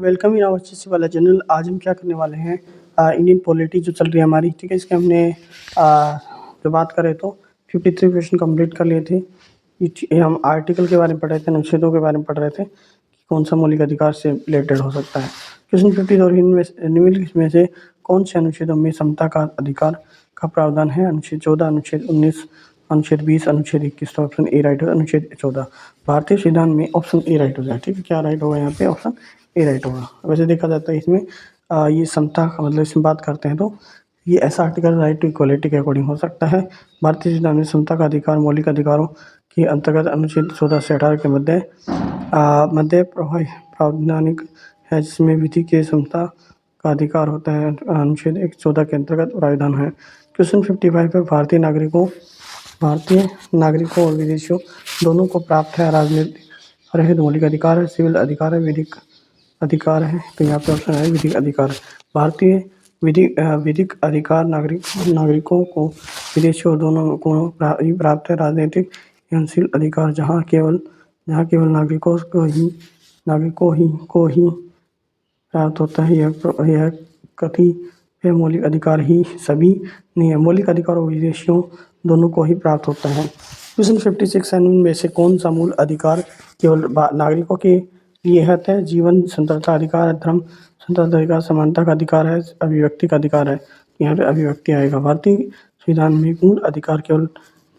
Welcome in our सी वाला channel. आज हम क्या करने वाले हैं, इंडियन पॉलिटी जो चल रही है हमारी, ठीक है। इसके हमने जो बात करें तो 53 क्वेश्चन कंप्लीट कर लिए थे। ये हम आर्टिकल के बारे में पढ़ रहे थे, अनुच्छेदों के बारे में पढ़ रहे थे कि कौन सा मौलिक अधिकार से रिलेटेड हो सकता है। क्वेश्चन 50 और निम्नलिखित में से कौन से अनुच्छेदों में समता का अधिकार का प्रावधान है? अनुच्छेद 14, अनुच्छेद 19, अनुच्छेद 20, अनुच्छेद 21। तो ऑप्शन ए राइट होगा, अनुच्छेद 14। भारतीय संविधान में ऑप्शन ए राइट हो जाए, ठीक है। क्या राइट होगा यहाँ पे? ऑप्शन ए राइट होगा। वैसे देखा जाता है इसमें ये समता का मतलब इसमें बात करते हैं तो ये ऐसा आर्टिकल राइट टू इक्वलिटी के अकॉर्डिंग हो सकता है। भारतीय संविधान में समता का अधिकार मौलिक अधिकारों के अंतर्गत अनुच्छेद 14 से 18 के मध्य प्रावधानिक है, जिसमें विधि के समता का अधिकार होता है। अनुच्छेद 14 के अंतर्गत प्रावधान है। क्वेश्चन 55 है, भारतीय नागरिकों और विदेशियों दोनों को प्राप्त है राजनीतिक रहित मौलिक अधिकार है, सिविल अधिकार है, विधिक अधिकार है। तो यहाँ पे ऑप्शन है विधिक अधिकार। भारतीय विधिक अधिकार नागरिकों को विदेशियों दोनों को प्राप्त है। राजनीतिक एवं सिविल अधिकार जहाँ केवल नागरिकों को ही प्राप्त होता है। यह कथित है मौलिक अधिकार ही सभी नहीं है। मौलिक अधिकारों विदेशियों दोनों को ही प्राप्त होता है। क्वेश्चन 56 है, में से कौन सा मूल अधिकार केवल नागरिकों के लिए है? जीवन स्वतंत्रता अधिकार है, धर्म स्वतंत्रता अधिकार, समानता का अधिकार है, अभिव्यक्ति का अधिकार है। यहाँ पे अभिव्यक्ति आएगा। भारतीय संविधान में मूल अधिकार केवल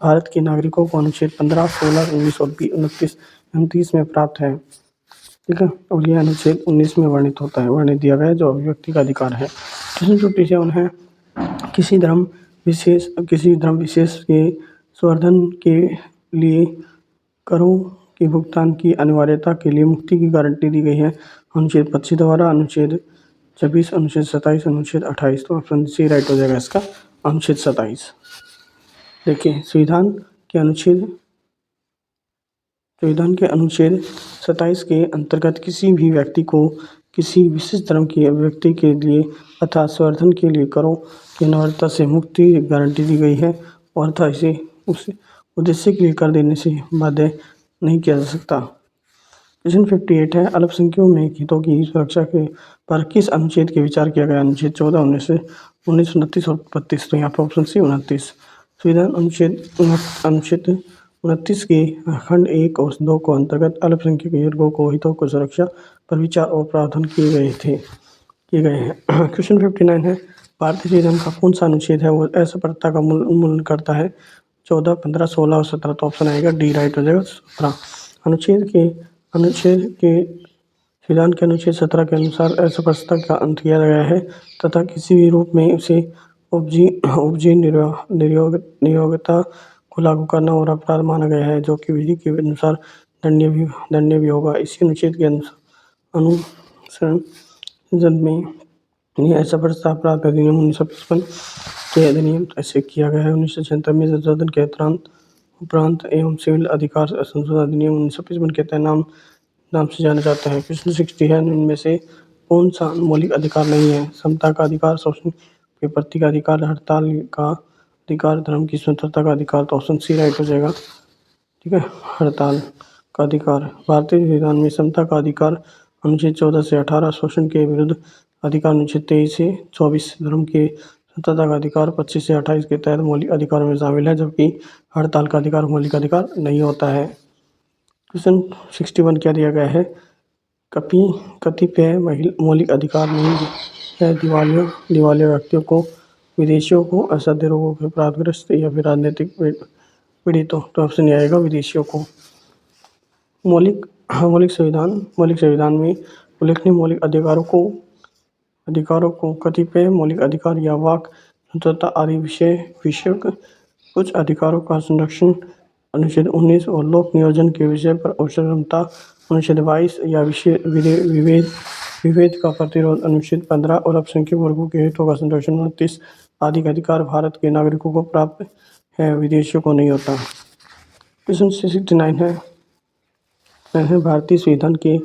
भारत के नागरिकों को अनुच्छेद 15, 16, 19 और 29 में प्राप्त है, ठीक है। और यह अनुच्छेद 19 में वर्णित दिया गया है, जो अभिव्यक्ति का अधिकार है। क्वेश्चन 57 है, किसी धर्म विशेष के संवर्धन के लिए करों के भुगतान की अनिवार्यता के लिए मुक्ति की गारंटी दी गई है। अनुच्छेद 25 द्वारा, अनुच्छेद 26, अनुच्छेद 27, अनुच्छेद 28। तो ऑप्शन सी राइट हो जाएगा इसका, अनुच्छेद 27। देखिए संविधान के अनुच्छेद 27 के अंतर्गत किसी भी व्यक्ति को किसी विशेष धर्म की अभिव्यक्ति के लिए अथवा संवर्धन के लिए करों की अनिवार्यता से मुक्ति गारंटी दी गई है, और अथवा इसे उस उद्देश्य के लिए कर देने से बाध्य नहीं किया जा सकता। क्वेश्चन 58 है, अल्पसंख्यकों में हितों की सुरक्षा के पर किस अनुच्छेद के विचार किया गया? अनुच्छेद 14, 19, 29 और 32। तो यहाँ पर ऑप्शन सी 29। संविधान अनुच्छेद 29 के खंड 1 और 2 को अंतर्गत अल्पसंख्यक वर्गों को हितों को सुरक्षा पर विचार और प्रावधान किए गए हैं। क्वेश्चन 59 है, भारतीय संविधान का कौन सा अनुच्छेद है वो असमानता का उन्मूलन करता है? 14, 15, 16 और 17। तो ऑप्शन आएगा डी राइट हो जाएगा, 17। संविधान के अनुच्छेद 17 के अनुसार असमानता का अंत किया गया है तथा किसी भी रूप में उसे उपजी नियोक्ता को लागू करना और अपराध माना गया है, जो कि विधि के अनुसार दंडनीय भी होगा। इसी अनुच्छेद के अनुसंधान में असमानता अपराध अधिनियम 1955 के अधिनियम ऐसे किया गया है। 1996 में संशोधन के उपरांत एवं सिविल अधिकार संशोधन अधिनियम 1955 के तहत नाम से जाना जाता है। क्वेश्चन 60 है, इनमें से कौन सा मौलिक अधिकार नहीं है? समता का अधिकार, शोषण के प्रति का अधिकार, हड़ताल का अधिकार, धर्म की स्वतंत्रता का अधिकार। तो ऑप्शन सी राइट हो जाएगा, ठीक है, हड़ताल का अधिकार। भारतीय संविधान में समता का अधिकार अनुच्छेद 14 से 18, शोषण के विरुद्ध अधिकार अनुच्छेद 23 से 24, धर्म के स्वतंत्रता का अधिकार 25 से 28 के तहत मौलिक अधिकारों में शामिल है, जबकि हड़ताल का अधिकार मौलिक अधिकार नहीं होता है। क्वेश्चन 61 क्या दिया गया है? कतिपय मौलिक अधिकार नहीं है दिवालिया व्यक्तियों को, विदेशियों को, असाध्य रोगों के अपराधग्रस्त या फिर राजनीतिक पीड़ितों। तो ऑप्शन ये आएगा विदेशियों को। मौलिक संविधान में उल्लेखनीय मौलिक अधिकारों को कतिपय मौलिक अधिकार या वाक स्वतंत्रता आदि विषयक कुछ अधिकारों का संरक्षण अनुच्छेद 19 और लोक नियोजन के विषय पर अवसर क्षमता अनुच्छेद 22 या विभेद का प्रतिरोध अनुच्छेद 15 और अल्पसंख्यक वर्गों के हितों का संरक्षण 29 आदि का अधिकार भारत के नागरिकों को प्राप्त है, विदेशियों को नहीं होता। क्वेश्चन 69 है, भारतीय संविधान के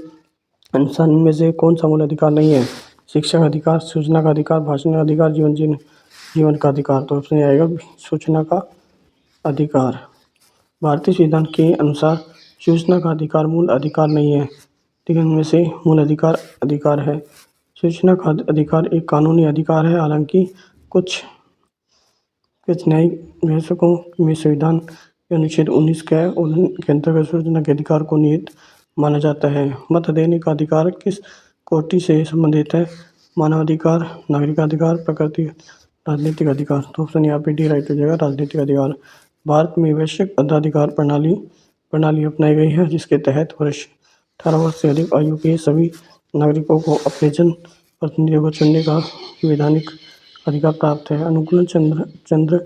अनुसार इनमें से कौन सा मूल अधिकार नहीं है? शिक्षा का अधिकार, सूचना का अधिकार, भाषण का अधिकार, जीवन का अधिकार। तो ऑप्शन आएगा सूचना का अधिकार। भारतीय संविधान के अनुसार सूचना का अधिकार मूल अधिकार नहीं है, ठीक है, इनमें से मूल अधिकार है। सूचना का अधिकार एक कानूनी अधिकार है, हालांकि कुछ न्यायिक विश्लेषकों में संविधान के अनुच्छेद 19 के उल्लंघन के अंतर्गत सूचना के अधिकार को निहित माना जाता है। मत देने का अधिकार किस कोटि से संबंधित है? मानवाधिकार, नागरिकाधिकार, प्रकृति, राजनीतिक अधिकार। तो ऑप्शन यहाँ पे डी राइट हो जाएगा, राजनीतिक अधिकार। भारत में वैश्विक मताधिकार प्रणाली अपनाई गई है, जिसके तहत 18 वर्ष से अधिक आयु के सभी नागरिकों को अपने जन प्रतिनिधियों को चुनने का संवैधानिक अधिकार प्राप्त है। अनुकूल चंद्र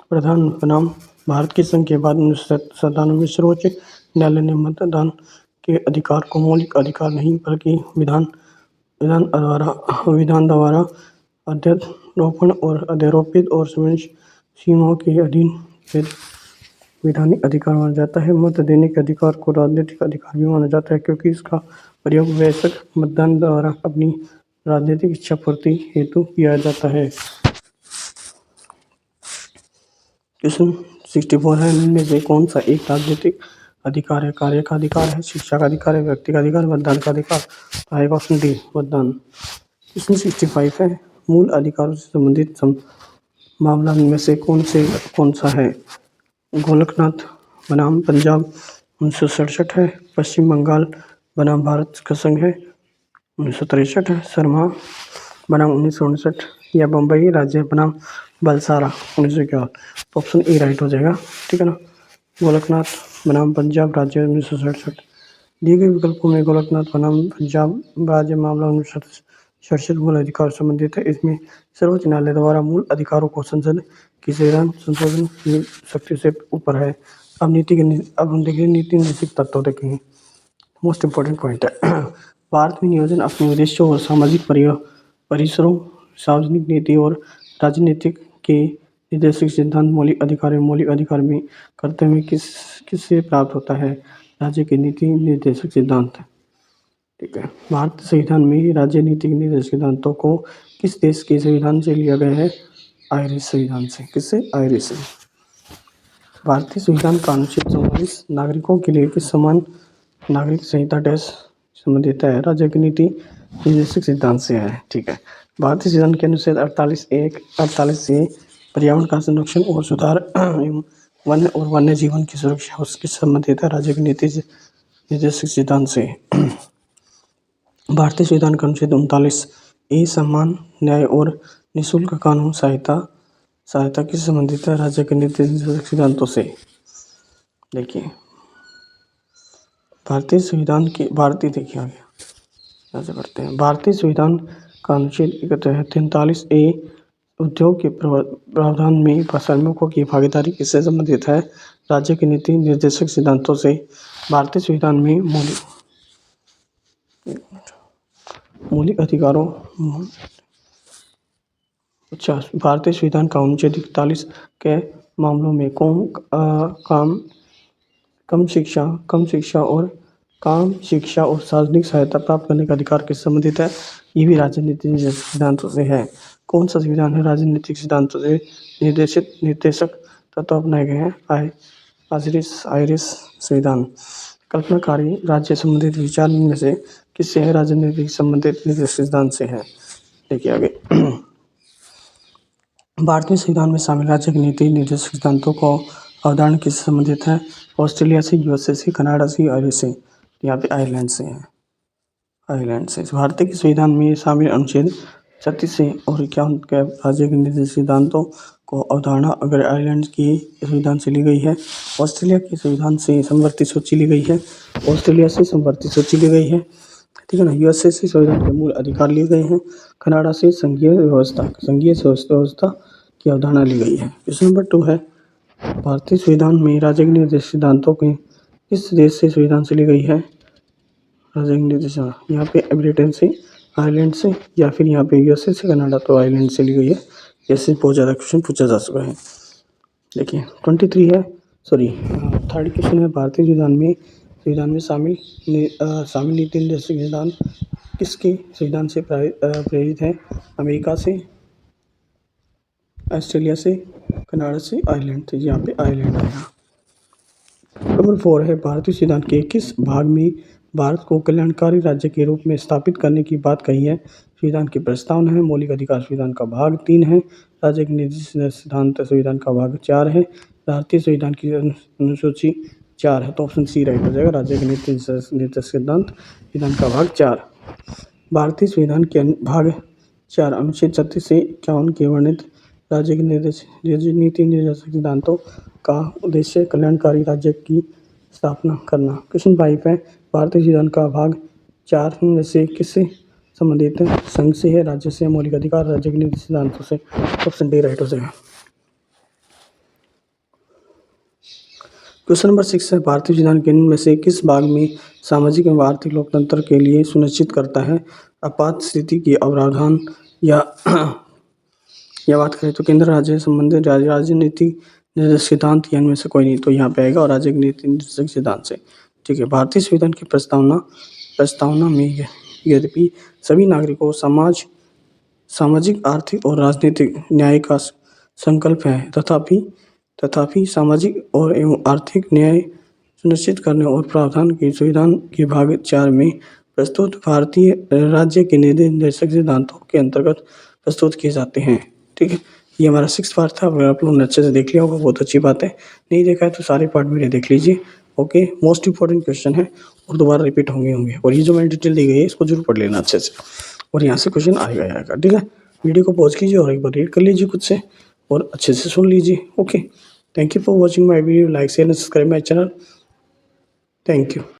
प्रधान बनाम भारत की संघ के बाद 1997 में सर्वोच्च न्यायालय ने मतदान के अधिकार को मौलिक अधिकार नहीं बल्कि विधान द्वारा अध्यारोपण और अध्यारोपित और सीमाओं के अधीन विधानिक अधिकार माना जाता है। मत देने के अधिकार को राजनीतिक अधिकार भी माना जाता है, क्योंकि इसका प्रयोग वयस्क मतदान द्वारा अपनी राजनीतिक इच्छा पूर्ति हेतु किया जाता है। क्वेश्चन 64 है, इनमें से कौन सा एक राजनीतिक अधिकार है? कार्य का अधिकार है, शिक्षा का अधिकार है, व्यक्ति का अधिकार, मतदान का अधिकार। तो आएगा ऑप्शन डी, मतदान। क्वेश्चन 65 है, मूल अधिकारों से संबंधित मामला इनमें से कौन सा है? गोलकनाथ बनाम पंजाब 1967 है, पश्चिम बंगाल बनाम भारत का संघ है 1963 है, शर्मा बनाम 1959 या बम्बई राज्य बनाम बलसारा 1961। तो ऑप्शन ए राइट हो जाएगा, ठीक है ना। गोलकनाथ बनाम पंजाब राज्य 1967। दिए गए विकल्पों में गोलकनाथ बनाम पंजाब राज्य मामला 1967 मूल अधिकार संबंधित है। इसमें सर्वोच्च न्यायालय द्वारा मूल अधिकारों को संसद की संविधान संशोधन की शक्ति से ऊपर है। अब हम देखिए नीति नैतिक तत्व देखेंगे। मोस्ट इम्पोर्टेंट पॉइंट है, भारत में नियोजन अपने उद्देश्यों और सामाजिक परिसरों, सार्वजनिक नीति और राजनीतिक के निर्देशक सिद्धांत मौलिक अधिकार में करते हुए किससे प्राप्त होता है? राज्य के नीति निर्देशक सिद्धांत, ठीक है। भारतीय संविधान में राज्य नीति के निर्देशक सिद्धांतों को किस देश के संविधान से लिया गया है? आयरिश संविधान से। किससे? आयरिश से। भारतीय संविधान का अनुच्छेद 44 नागरिकों के लिए किस समान नागरिक संहिता डैश संबंधित है? राज्य की नीति निर्देशक सिद्धांत से है, ठीक है। भारतीय संविधान के अनुच्छेद 48 से पर्यावरण का संरक्षण और सुधार एवं वन्य और वन्य जीवन की सुरक्षा उसके संबंधित है, राज्य की नीति निर्देशक सिद्धांत से। भारतीय संविधान का अनुच्छेद 39 ए सम्मान, न्याय और निःशुल्क कानून सहायता किससे संबंधित है? राज्य के नीति निर्देशक सिद्धांतों से। देखिए भारतीय संविधान की देखिए आगे यहाँ से करते हैं। भारतीय संविधान का अनुच्छेद 43 ए उद्योग के प्रावधान में श्रमिकों की भागीदारी किससे संबंधित है? राज्य की नीति निर्देशक सिद्धांतों से। भारतीय संविधान में मौलिक अधिकारों भारतीय संविधान का अनुच्छेद 41 के मामलों में कम शिक्षा और सार्वजनिक सहायता प्राप्त करने का अधिकार किससे संबंधित है? ये भी राजनीतिक सिद्धांतों से है। कौन सा संविधान है राजनीतिक सिद्धांतों से निर्देशक तत्व अपनाए गए हैं? आयरिश संविधान। कल्पनाकारी राज्य संबंधित विचार में से किससे है? राजनीतिक संबंधित निर्देशक सिद्धांत से है। देखिए आगे भारतीय संविधान में शामिल राज्य की नीति निर्देशक सिद्धांतों को अवधारणा किससे संबंधित है? ऑस्ट्रेलिया से, यूएसए से, कनाडा से, आयरिश से। यहाँ पे आयरलैंड से है, आयरलैंड से। भारतीय के संविधान में शामिल अनुच्छेद 36 से और 51 के राज्य के निर्देशक सिद्धांतों को अवधारणा अगर आयरलैंड की संविधान से ली गई है, ऑस्ट्रेलिया के संविधान से समवर्ती सूची ली गई है, ऑस्ट्रेलिया से समवर्ती सूची ली गई है, ठीक है ना। यूएसए से संविधान के मूल अधिकार लिए गए हैं, कनाडा से संघीय व्यवस्था की अवधारणा ली गई है। क्वेश्चन नंबर 2 है, भारतीय संविधान में राज्य के निर्देशक सिद्धांतों के किस देश से संविधान से ली गई है? राज्य के निर्देशक यहाँ पे ब्रिटेन से, आयरलैंड से या फिर यहाँ पे यूएसए से, कनाडा। तो आयरलैंड से ली गई है। ऐसे बहुत ज़्यादा क्वेश्चन पूछा जा चुका है। देखिए 23 है, थर्ड क्वेश्चन है, भारतीय संविधान में शामिल नीति निर्देशक सिद्धांत किसके संविधान से प्रेरित है? अमेरिका से, ऑस्ट्रेलिया से, कनाडा से, आयरलैंड से। यहाँ पे आयरलैंड आएगा। नंबर 4 है, भारतीय संविधान के किस भाग में भारत को कल्याणकारी राज्य के रूप में स्थापित करने की बात कही है। संविधान की प्रस्तावना है। मौलिक अधिकार संविधान का भाग 3 है। राज्य के नीति सिद्धांत संविधान का भाग 4 है। भारतीय संविधान की अनुसूची 4 है, तो ऑप्शन सी राइट हो जाएगा। राज्य के नीति सिद्धांत संविधान का भाग 4। भारतीय संविधान के भाग 4 अनुच्छेद 36 से 51 के वर्णित राज्य के नीति निर्देशक सिद्धांतों का उद्देश्य कल्याणकारी राज्य की स्थापना करना। क्वेश्चन 5 है, भारतीय संविधान का भाग 4 में से किससे संबंधित है? संघ से है, राज्य से, मौलिक अधिकार, राज्य के नीति सिद्धांतों से। ऑप्शन डी राइट हो जाएगा। क्वेश्चन नंबर 6 है, भारतीय संविधान के निम्न में से किस भाग में सामाजिक एवं आर्थिक लोकतंत्र के लिए सुनिश्चित करता है? आपात स्थिति के अवधान या बात करें तो केंद्र राज्य संबंधित राजनीतिक निर्देशक सिद्धांत या इनमें से कोई नहीं, तो यहाँ पे आएगा और राज्य के नीति निर्देशक सिद्धांत से। ठीक है, भारतीय संविधान की प्रस्तावना में यद्यपि सभी नागरिकों सामाजिक, आर्थिक और राजनीतिक न्याय का संकल्प है, तथापि सामाजिक और एवं आर्थिक न्याय सुनिश्चित करने और प्रावधान के संविधान के भाग 4 में प्रस्तुत भारतीय राज्य के नीति निर्देशक सिद्धांतों के अंतर्गत प्रस्तुत किए जाते हैं। ठीक है, ये हमारा 6th पार्ट था। अगर आप लोगों ने अच्छे से देख लिया होगा बहुत अच्छी बात है, नहीं देखा है तो सारे पार्ट मेरे देख लीजिए। ओके, मोस्ट इंपॉर्टेंट क्वेश्चन है और दोबारा रिपीट होंगे और ये जो मैंने डिटेल दी गई है इसको जरूर पढ़ लेना अच्छे से, और यहाँ से क्वेश्चन आएगा। ठीक है, वीडियो को पॉज कीजिए और एक बार रीड कर लीजिए खुद से और अच्छे से सुन लीजिए। Okay, thank you for watching my video. Like share and subscribe my channel. Thank you.